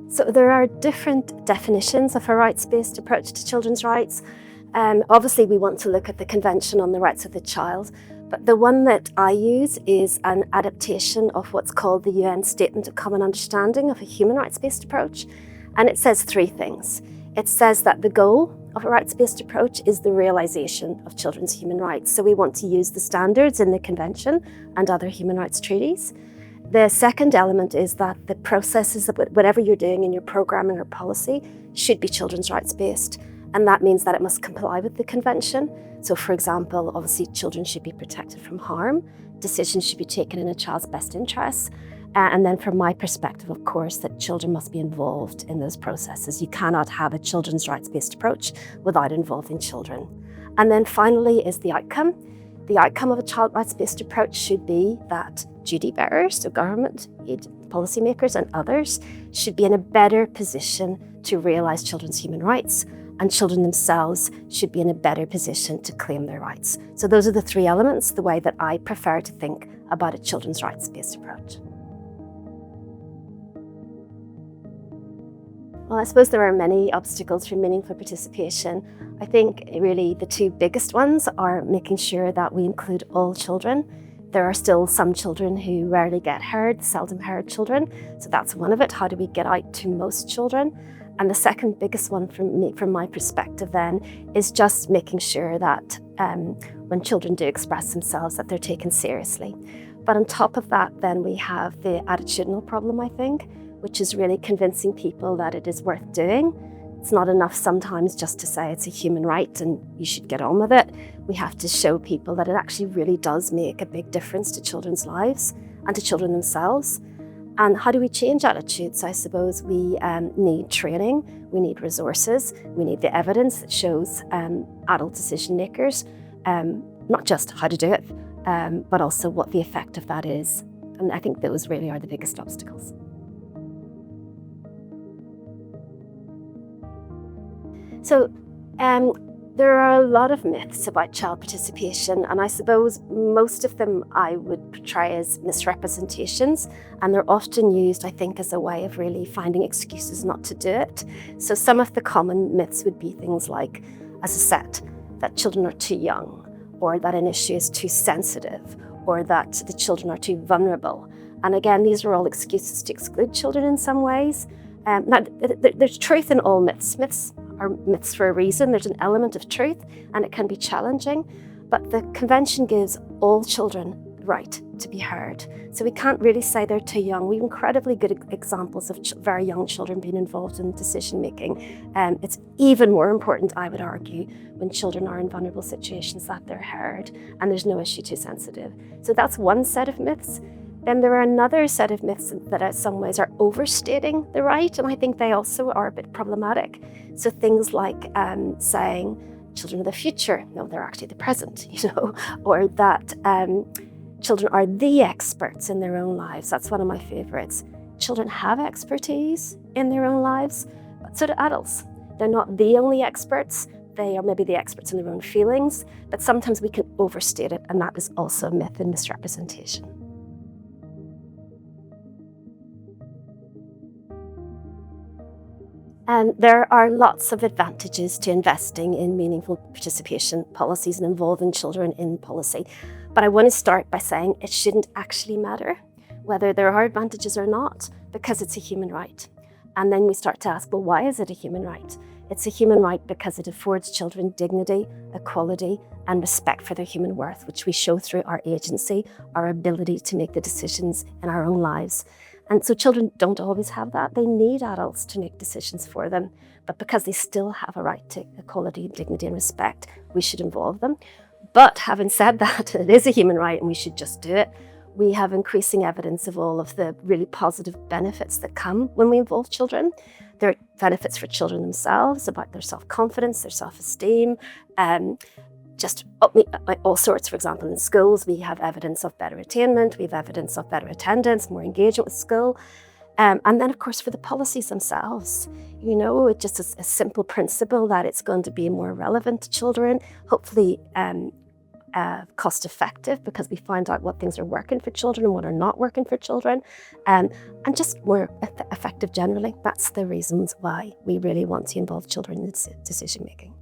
So there are different definitions of a rights-based approach to children's rights. Obviously, we want to look at the Convention on the Rights of the Child, but the one that I use is an adaptation of what's called the UN Statement of Common Understanding of a human rights-based approach. And it says three things. It says that the goal of a rights-based approach is the realisation of children's human rights. So we want to use the standards in the Convention and other human rights treaties. The second element is that the processes of whatever you're doing in your programming or policy should be children's rights based. And that means that it must comply with the Convention. So for example, obviously children should be protected from harm, decisions should be taken in a child's best interests. And then from my perspective, of course, that children must be involved in those processes. You cannot have a children's rights-based approach without involving children. And then finally is the outcome. The outcome of a child rights-based approach should be that duty bearers, so government, policymakers and others, should be in a better position to realise children's human rights, and children themselves should be in a better position to claim their rights. So those are the three elements, the way that I prefer to think about a children's rights-based approach. Well, I suppose there are many obstacles for meaningful participation. I think really the two biggest ones are making sure that we include all children. There are still some children who rarely get heard, seldom heard children. So that's one of it. How do we get out to most children? And the second biggest one from my perspective then is just making sure that when children do express themselves, that they're taken seriously. But on top of that, then we have the attitudinal problem, I think, which is really convincing people that it is worth doing. It's not enough sometimes just to say it's a human right and you should get on with it. We have to show people that it actually really does make a big difference to children's lives and to children themselves. And how do we change attitudes? I suppose we need training, we need resources, we need the evidence that shows adult decision makers, not just how to do it, but also what the effect of that is. And I think those really are the biggest obstacles. So there are a lot of myths about child participation, and I suppose most of them I would portray as misrepresentations, and they're often used, I think, as a way of really finding excuses not to do it. So some of the common myths would be things like, as I said, that children are too young, or that an issue is too sensitive, or that the children are too vulnerable. And again, these are all excuses to exclude children in some ways. Now, there's truth in all myths. Myths are myths for a reason. There's an element of truth and it can be challenging, but the Convention gives all children the right to be heard. So we can't really say they're too young. We have incredibly good examples of very young children being involved in decision making. It's even more important, I would argue, when children are in vulnerable situations, that they're heard and there's no issue too sensitive. So that's one set of myths. Then there are another set of myths that in some ways are overstating the right, and I think they also are a bit problematic. So things like saying children are the future, no, they're actually the present, or that children are the experts in their own lives. That's one of my favorites. Children have expertise in their own lives, but so do adults. They're not the only experts. They are maybe the experts in their own feelings, but sometimes we can overstate it, and that is also a myth and misrepresentation. And there are lots of advantages to investing in meaningful participation policies and involving children in policy. But I want to start by saying it shouldn't actually matter whether there are advantages or not, because it's a human right. And then we start to ask, well, why is it a human right? It's a human right because it affords children dignity, equality, and respect for their human worth, which we show through our agency, our ability to make the decisions in our own lives. And so children don't always have that. They need adults to make decisions for them. But because they still have a right to equality, dignity, and respect, we should involve them. But having said that, it is a human right and we should just do it. We have increasing evidence of all of the really positive benefits that come when we involve children. There are benefits for children themselves about their self-confidence, their self-esteem, just all sorts. For example, in schools, we have evidence of better attainment, we have evidence of better attendance, more engagement with school. And then, of course, for the policies themselves, it's just a simple principle that it's going to be more relevant to children, hopefully cost effective because we find out what things are working for children and what are not working for children, and just more effective generally. That's the reasons why we really want to involve children in decision making.